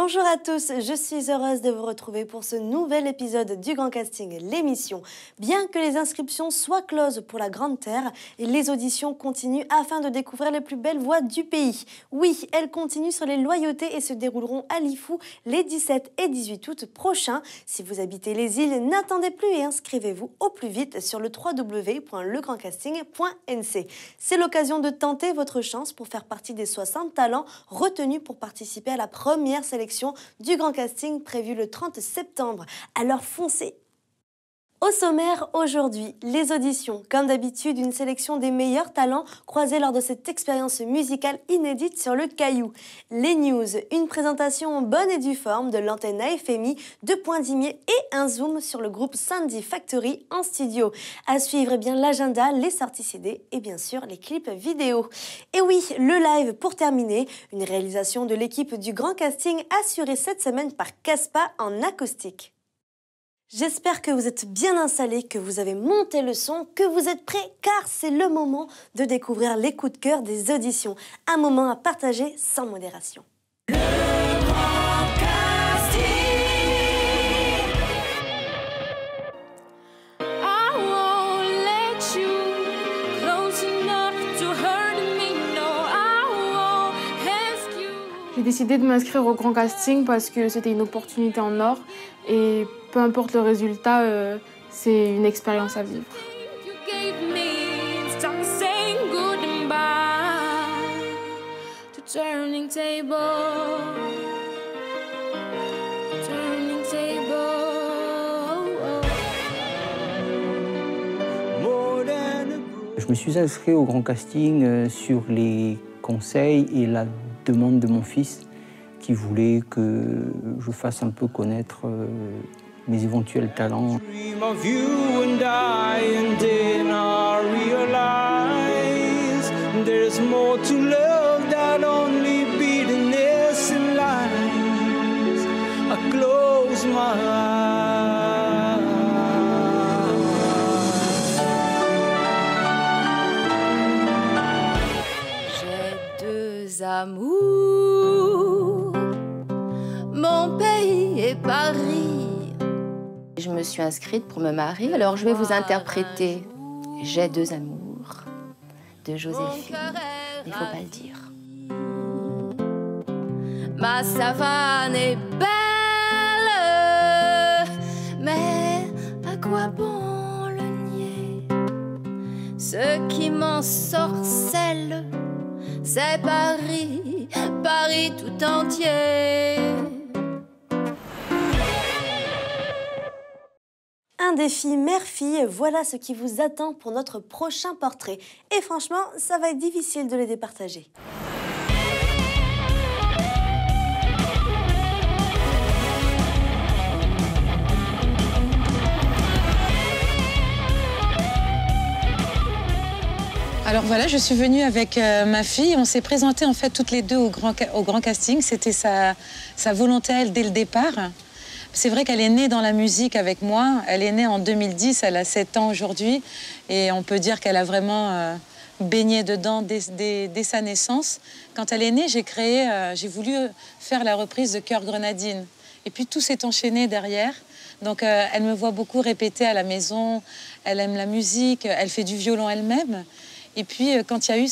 Bonjour à tous, je suis heureuse de vous retrouver pour ce nouvel épisode du Grand Casting, l'émission. Bien que les inscriptions soient closes pour la Grande Terre, les auditions continuent afin de découvrir les plus belles voix du pays. Oui, elles continuent sur les loyautés et se dérouleront à Lifou les 17 et 18 août prochains. Si vous habitez les îles, n'attendez plus et inscrivez-vous au plus vite sur le www.legrandcasting.nc. C'est l'occasion de tenter votre chance pour faire partie des 60 talents retenus pour participer à la première sélection du Grand Casting prévu le 30 septembre. Alors foncez! Au sommaire aujourd'hui, les auditions. Comme d'habitude, une sélection des meilleurs talents croisés lors de cette expérience musicale inédite sur le Caillou. Les news, une présentation en bonne et due forme de l'antenne AFMI, 2 points d'imier et un zoom sur le groupe Sandy Factory en studio. À suivre bien l'agenda, les sorties CD et bien sûr les clips vidéo. Et oui, le live pour terminer, une réalisation de l'équipe du Grand Casting assurée cette semaine par Caspa en acoustique. J'espère que vous êtes bien installés, que vous avez monté le son, que vous êtes prêts, car c'est le moment de découvrir les coups de cœur des auditions. Un moment à partager sans modération. Le Grand Casting. I won't let you close enough to hurt me, no, I won't ask you. J'ai décidé de m'inscrire au Grand Casting parce que c'était une opportunité en or et peu importe le résultat, c'est une expérience à vivre. Je me suis inscrit au Grand Casting sur les conseils et la demande de mon fils qui voulait que je fasse un peu connaître mes éventuels talents. J'ai 2 amours, mon pays et Paris. Je me suis inscrite pour me marier, alors je vais vous interpréter J'ai 2 amours de Joséphine. Il ne faut pas le dire. Ma savane est belle, mais à quoi bon le nier? Ce qui m'ensorcelle, c'est Paris, Paris tout entier. Un défi mère-fille, voilà ce qui vous attend pour notre prochain portrait. Et franchement, ça va être difficile de les départager. Alors voilà, je suis venue avec ma fille. On s'est présenté en fait toutes les deux au grand casting. C'était sa volonté, elle, dès le départ. C'est vrai qu'elle est née dans la musique avec moi. Elle est née en 2010, elle a 7 ans aujourd'hui. Et on peut dire qu'elle a vraiment baigné dedans dès sa naissance. Quand elle est née, j'ai voulu faire la reprise de Cœur Grenadine. Et puis tout s'est enchaîné derrière. Donc elle me voit beaucoup répéter à la maison. Elle aime la musique, elle fait du violon elle-même. Et puis quand il y a eu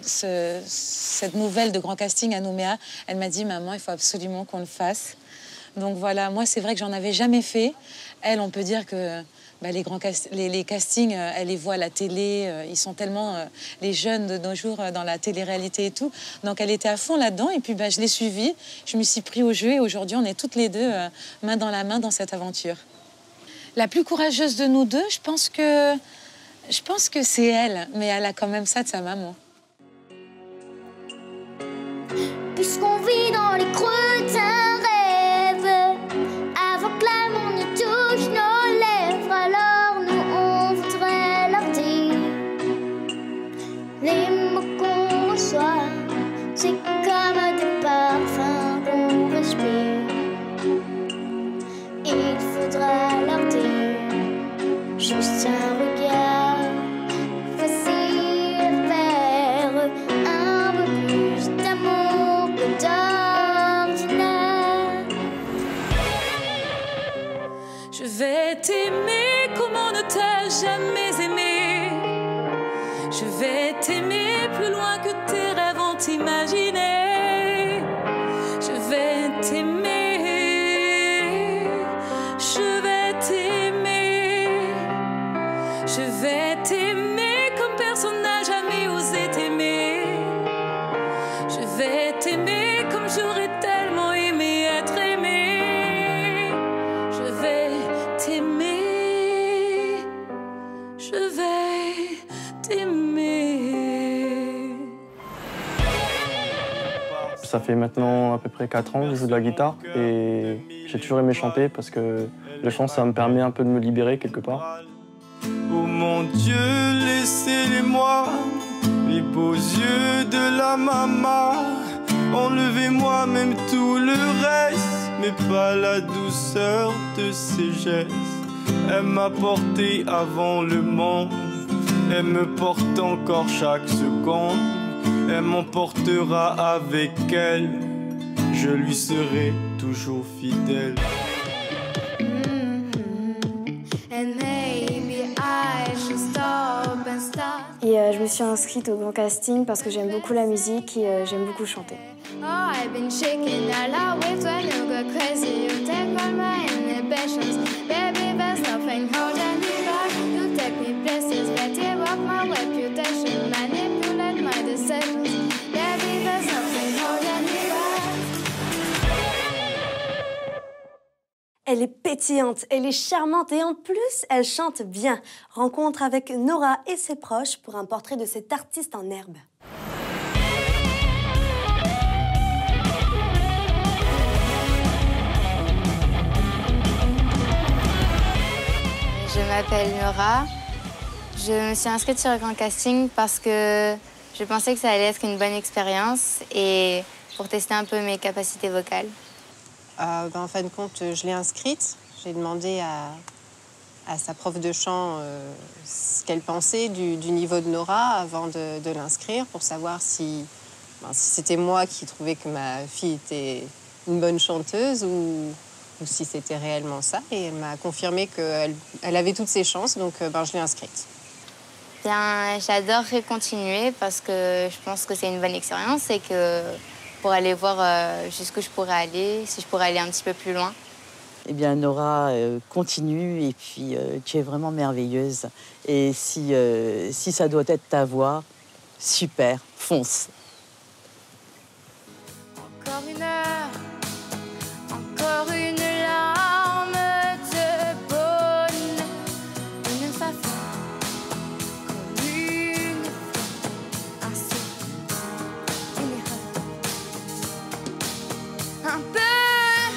cette nouvelle de Grand Casting à Nouméa, elle m'a dit « Maman, il faut absolument qu'on le fasse ». Donc voilà, moi c'est vrai que j'en avais jamais fait. Elle, on peut dire que les castings, elle les voit à la télé. Ils sont tellement, les jeunes de nos jours, dans la télé-réalité et tout. Donc elle était à fond là-dedans et puis je l'ai suivie. Je me suis pris au jeu et aujourd'hui on est toutes les deux main dans la main dans cette aventure. La plus courageuse de nous deux, je pense que c'est elle, mais elle a quand même ça de sa maman. Puisqu'on vit dans les creux d'un rêve, avant que l'amour ne touche nos lèvres, alors nous on voudrait leur dire les mots qu'on reçoit, c'est comme des parfums qu'on respire. Il faudra leur dire juste un regard facile à faire, un peu plus d'amour que d'or. plus loin que tes rêves ont imaginé. Je vais t'aimer, je vais t'aimer, je vais t'aimer comme personne n'a jamais osé t'aimer. Je vais t'aimer comme j'aurais tellement aimé être aimé. Je vais t'aimer, je vais t'aimer. Ça fait maintenant à peu près 4 ans que je joue de la guitare et j'ai toujours aimé chanter parce que le chant, ça me permet un peu de me libérer quelque part. Oh mon Dieu, laissez-les-moi, les beaux yeux de la maman. Enlevez-moi même tout le reste, mais pas la douceur de ses gestes. Elle m'a porté avant le monde, elle me porte encore chaque seconde. Elle m'emportera avec elle, je lui serai toujours fidèle. Et je me suis inscrite au grand casting parce que j'aime beaucoup la musique et j'aime beaucoup chanter. Elle est pétillante, elle est charmante et en plus, elle chante bien. Rencontre avec Nora et ses proches pour un portrait de cet artiste en herbe. Je m'appelle Nora. Je me suis inscrite sur le grand casting parce que je pensais que ça allait être une bonne expérience et pour tester un peu mes capacités vocales. En fin de compte, je l'ai inscrite. J'ai demandé à sa prof de chant ce qu'elle pensait du niveau de Nora avant de l'inscrire pour savoir si c'était moi qui trouvais que ma fille était une bonne chanteuse ou si c'était réellement ça. Et elle m'a confirmé qu'elle avait toutes ses chances, donc je l'ai inscrite. Bien, j'adorerais continuer parce que je pense que c'est une bonne expérience et que pour aller voir jusqu'où je pourrais aller, si je pourrais aller un petit peu plus loin. Eh bien, Nora, continue et puis tu es vraiment merveilleuse. Et si ça doit être ta voix, super, fonce. Encore une heure, encore une larme de bonne, une façon comme une fleur, un souffle, une erreur, un peu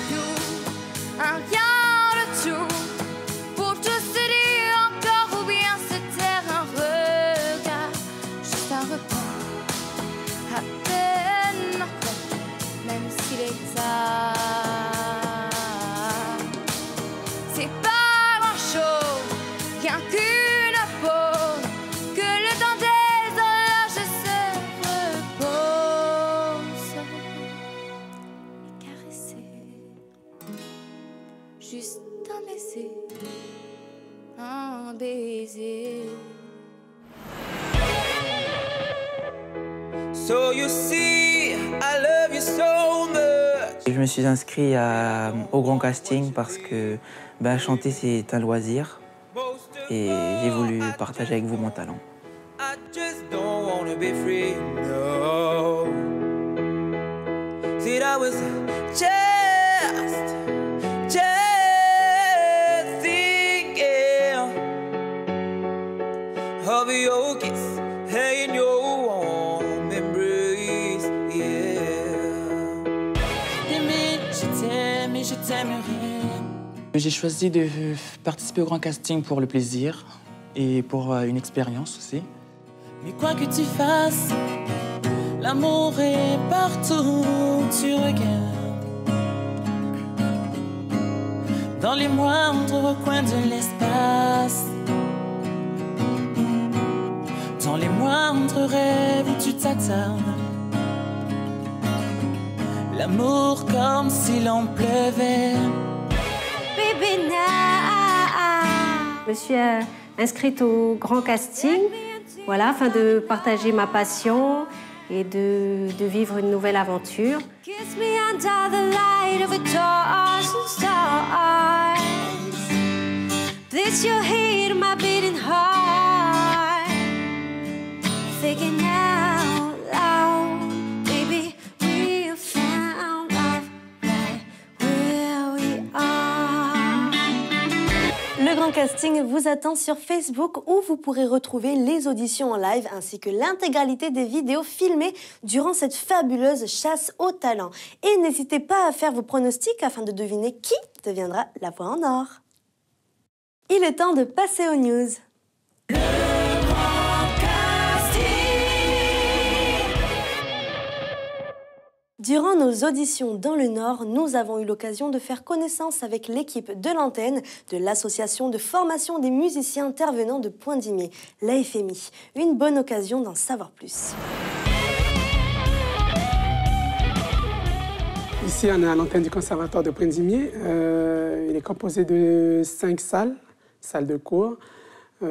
tout, un rien de tout, pour tout se dire encore ou bien se taire un regard, juste un repos, à peine encore, même s'il est tard. C'est pas grand-chose, rien qu'une pause, que le temps des horloges se repose. Et caresser, juste un baiser, un baiser. So you see, I love you so much. Je me suis inscrit au grand casting parce que chanter c'est un loisir et j'ai voulu partager avec vous mon talent. I just don't wanna be free, no. See, I was just thinking of your kiss and your warm embrace, yeah. T'aimer, je t'aime et je t'aimerai. J'ai choisi de participer au grand casting pour le plaisir et pour une expérience aussi. Mais quoi que tu fasses, l'amour est partout où tu regardes. Dans les moindres recoins de l'espace, dans les moindres rêves où tu t'attardes. L'amour comme s'il en pleuvait. Je me suis inscrite au grand casting Voilà, afin de partager ma passion et de vivre une nouvelle aventure. Kiss me under the light of a thousand stars. Place your head on my beating heart. Thinking out loud, baby, we have found love right where we are. Le grand casting vous attend sur Facebook où vous pourrez retrouver les auditions en live ainsi que l'intégralité des vidéos filmées durant cette fabuleuse chasse au talent. Et n'hésitez pas à faire vos pronostics afin de deviner qui deviendra la voix en or. Il est temps de passer aux news. Durant nos auditions dans le Nord, nous avons eu l'occasion de faire connaissance avec l'équipe de l'antenne de l'association de formation des musiciens intervenants de Poindimier, l'AFMI. Une bonne occasion d'en savoir plus. Ici, on est à l'antenne du Conservatoire de Poindimier. Il est composé de 5 salles de cours, 5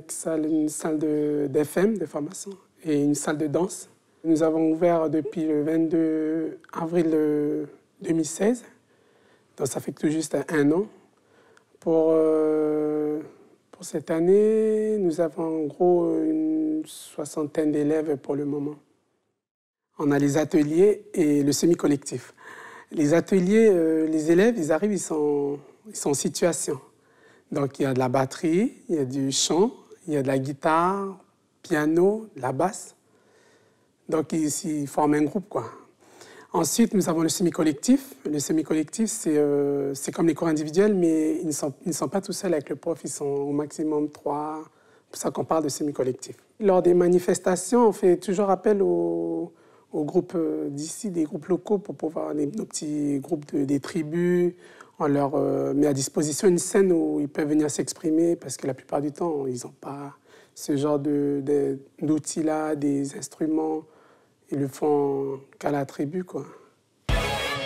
salles, une salle d'FM, de formation, et une salle de danse. Nous avons ouvert depuis le 22 avril 2016, donc ça fait tout juste 1 an. Pour cette année, nous avons en gros une 60aine d'élèves pour le moment. On a les ateliers et le semi-collectif. Les ateliers, les élèves, ils arrivent, ils sont en situation. Donc il y a de la batterie, il y a du chant, il y a de la guitare, piano, de la basse. Donc, ils forment un groupe, quoi. Ensuite, nous avons le semi-collectif. Le semi-collectif, c'est comme les cours individuels, mais ils ne sont pas tout seuls avec le prof. Ils sont au maximum 3. C'est pour ça qu'on parle de semi-collectif. Lors des manifestations, on fait toujours appel aux groupes d'ici, des groupes locaux, pour pouvoir nos petits groupes des tribus. On leur met à disposition une scène où ils peuvent venir s'exprimer, parce que la plupart du temps, ils n'ont pas ce genre d'outils-là, des instruments. Ils le font qu'à la tribu, quoi.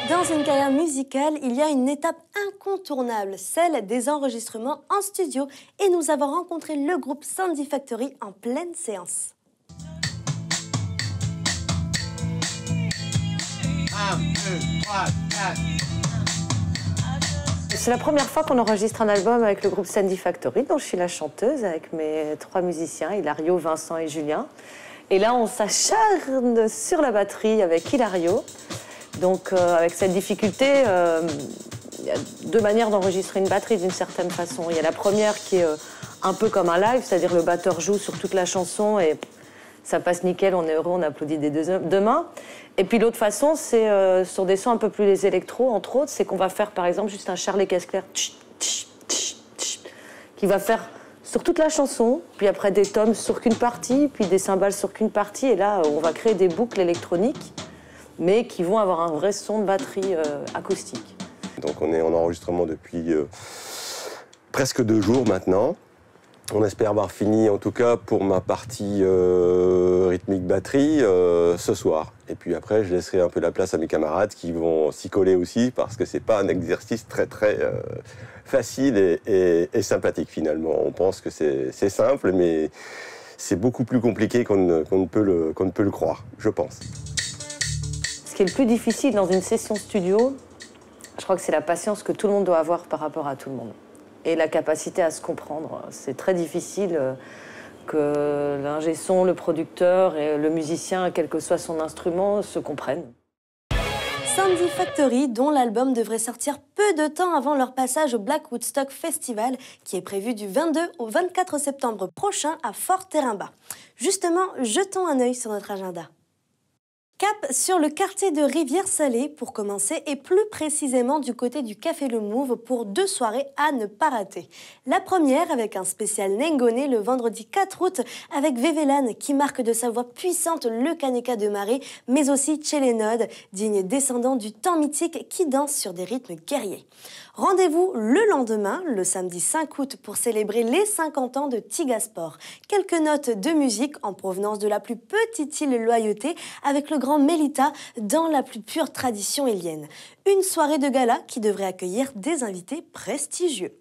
Dans une carrière musicale, il y a une étape incontournable, celle des enregistrements en studio. Et nous avons rencontré le groupe Sandy Factory en pleine séance. 1, 2, 3, 4. C'est la première fois qu'on enregistre un album avec le groupe Sandy Factory, dont je suis la chanteuse, avec mes 3 musiciens, Hilario, Vincent et Julien. Et là, on s'acharne sur la batterie avec Hilario. Donc, avec cette difficulté, il y a 2 manières d'enregistrer une batterie d'une certaine façon. Il y a la première qui est un peu comme un live, c'est-à-dire le batteur joue sur toute la chanson et ça passe nickel, on est heureux, on applaudit des 2 mains. Et puis l'autre façon, c'est sur des sons un peu plus les électros, entre autres, c'est qu'on va faire par exemple juste un Charlie Kessler qui va faire sur toute la chanson, puis après des tomes sur qu'une partie, puis des cymbales sur qu'une partie, et là on va créer des boucles électroniques, mais qui vont avoir un vrai son de batterie acoustique. Donc on est en enregistrement depuis presque 2 jours maintenant. On espère avoir fini, en tout cas pour ma partie rythmique batterie, ce soir. Et puis après, je laisserai un peu la place à mes camarades qui vont s'y coller aussi, parce que c'est pas un exercice très facile et sympathique finalement. On pense que c'est simple, mais c'est beaucoup plus compliqué qu'on ne peut le croire, je pense. Ce qui est le plus difficile dans une session studio, je crois que c'est la patience que tout le monde doit avoir par rapport à tout le monde. Et la capacité à se comprendre. C'est très difficile que l'ingé son, le producteur et le musicien, quel que soit son instrument, se comprennent. Sandy Factory, dont l'album devrait sortir peu de temps avant leur passage au Black Woodstock Festival, qui est prévu du 22 au 24 septembre prochain à Fort-Terrain-Bas. Justement, jetons un œil sur notre agenda. Cap sur le quartier de Rivière-Salée pour commencer et plus précisément du côté du Café Le Mouve pour 2 soirées à ne pas rater. La première avec un spécial Nengoné le vendredi 4 août avec Vévélan qui marque de sa voix puissante le Kaneka de Marée, mais aussi Tchelenod, digne descendant du temps mythique qui danse sur des rythmes guerriers. Rendez-vous le lendemain, le samedi 5 août, pour célébrer les 50 ans de Tigasport. Quelques notes de musique en provenance de la plus petite île Loyauté avec le grand Mélita dans la plus pure tradition élienne. Une soirée de gala qui devrait accueillir des invités prestigieux.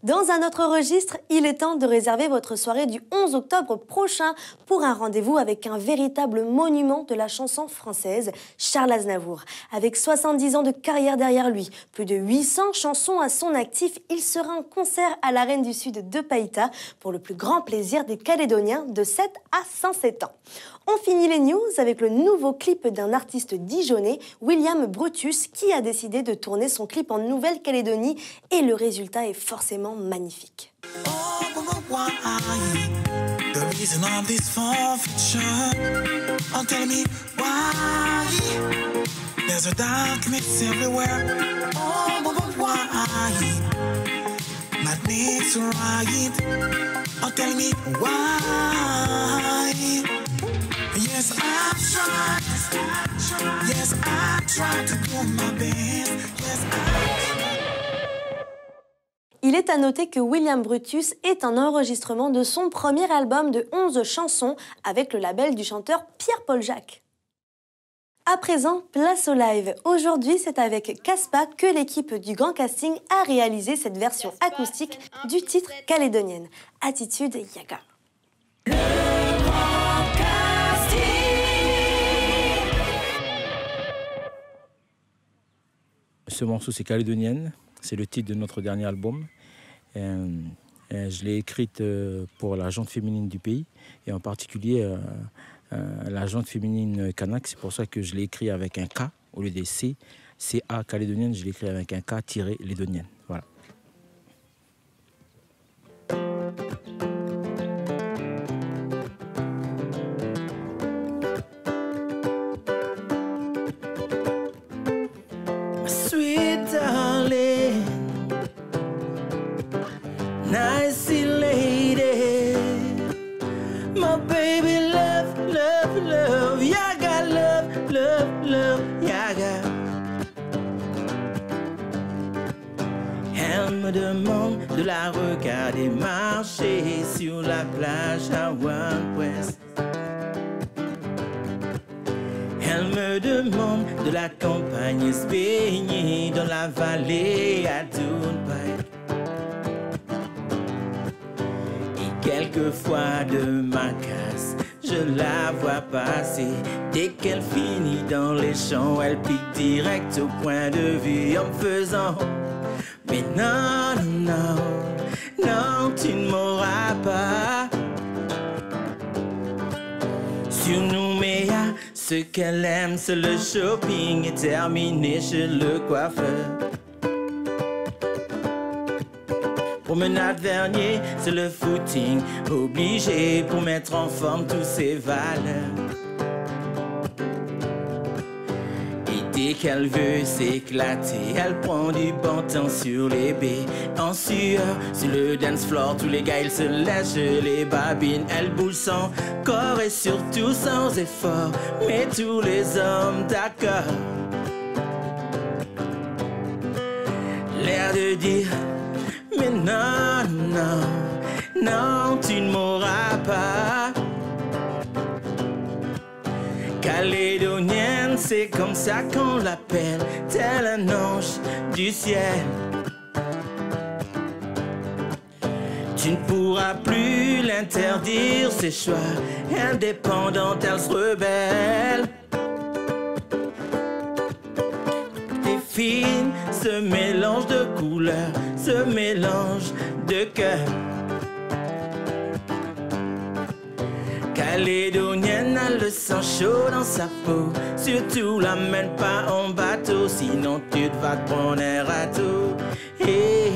Dans un autre registre, il est temps de réserver votre soirée du 11 octobre prochain pour un rendez-vous avec un véritable monument de la chanson française, Charles Aznavour. Avec 70 ans de carrière derrière lui, plus de 800 chansons à son actif, il sera en concert à l'Arène du Sud de Païta pour le plus grand plaisir des Calédoniens de 7 à 107 ans. On finit les news avec le nouveau clip d'un artiste dijonnais, William Brutus, qui a décidé de tourner son clip en Nouvelle-Calédonie et le résultat est forcément magnifique. The reason of this forfeiture. Oh, tell me why. There's a darkness everywhere. Oh, but why? Madness right. Oh, tell me why. Yes, I tried. Yes, I tried to do my best. Yes, Il est à noter que William Brutus est un enregistrement de son premier album de 11 chansons avec le label du chanteur Pierre-Paul Jacques. À présent, place au live. Aujourd'hui, c'est avec Caspa que l'équipe du Grand Casting a réalisé cette version acoustique du titre calédonienne. Attitude Yaga. Ce morceau, c'est Calédonienne. C'est le titre de notre dernier album. Je l'ai écrite pour la gente féminine du pays et en particulier la gente féminine kanak. C'est pour ça que je l'ai écrit avec un K au lieu des C. C-A calédonienne, je l'ai écrit avec un K tiré lédonienne. Voilà. Sweet darling, nice lady, my baby love, love, love, yaga, love, love, love, yaga. Elle me demande de la regarder marcher sur la plage à Wild West. Elle me demande de l'accompagner se baigner dans la vallée à Dubai. Et quelquefois de ma casse, je la vois passer. Dès qu'elle finit dans les champs, elle pique direct au point de vue en me faisant: mais non, non, non, tu ne m'auras pas. Sur Nouméa, ce qu'elle aime, c'est le shopping et terminé chez le coiffeur. Promenade Vernier, c'est le footing, obligé pour mettre en forme tous ses valeurs. Et dès qu'elle veut s'éclater, elle prend du bon temps sur les baies. En sueur, sur le dance floor, tous les gars ils se lèchent les babines. Elle bouge son corps et surtout sans effort, mais tous les hommes d'accord. L'air de dire: mais non, non, non, tu ne m'auras pas. Calédonienne, c'est comme ça qu'on l'appelle, tel un ange du ciel. Tu ne pourras plus l'interdire ses choix, indépendante, elle se rebelle. Tes filles, ce mélange de couleurs, ce mélange de cœur. Calédonienne a le sang chaud dans sa peau. Surtout l'amène pas en bateau, sinon tu vas te prendre un râteau. Hey.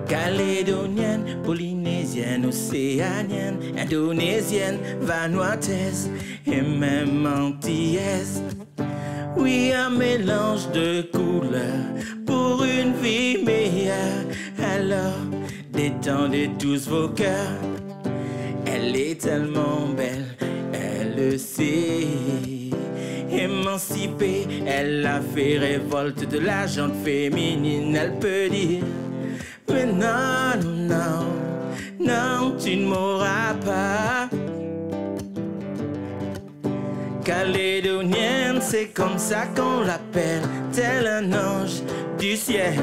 Calédonienne, polynésienne, océanienne, indonésienne, vanuataise et même antillaise. Oui, un mélange de couleurs pour une vie meilleure. Alors, détendez tous vos cœurs. Elle est tellement belle, elle le sait. émancipée. Elle a fait révolte de la gente féminine. Elle peut dire, mais non, non, non, tu ne m'auras pas. Calédonienne, c'est comme ça qu'on l'appelle, tel un ange du ciel.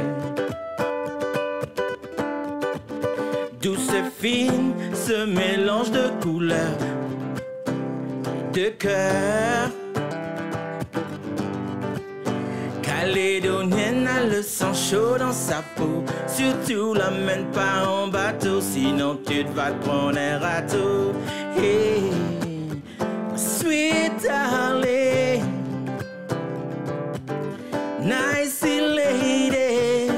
Douce fine, ce mélange de couleurs, de cœur. Calédonienne a le sang chaud dans sa peau. Surtout l'emmène pas en bateau, sinon tu vas te prendre un râteau. Hey, sweet darling, nice lady,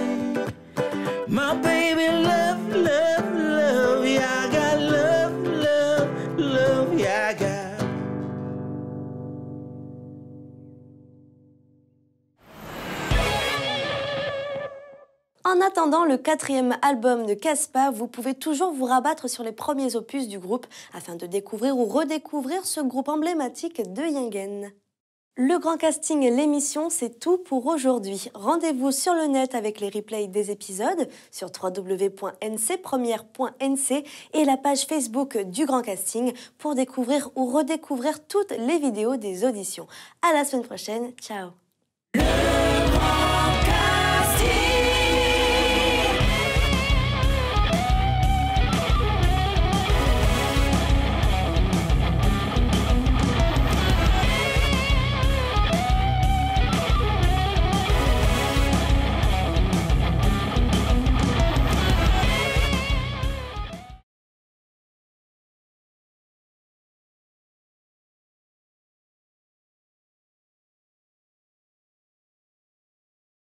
my baby, love, love, love, yaga, love, love, love, yaga. En attendant le 4e album de Caspa, vous pouvez toujours vous rabattre sur les premiers opus du groupe afin de découvrir ou redécouvrir ce groupe emblématique de Yingen. Le Grand Casting, l'émission, c'est tout pour aujourd'hui. Rendez-vous sur le net avec les replays des épisodes sur www.ncpremière.nc et la page Facebook du Grand Casting pour découvrir ou redécouvrir toutes les vidéos des auditions. À la semaine prochaine, ciao.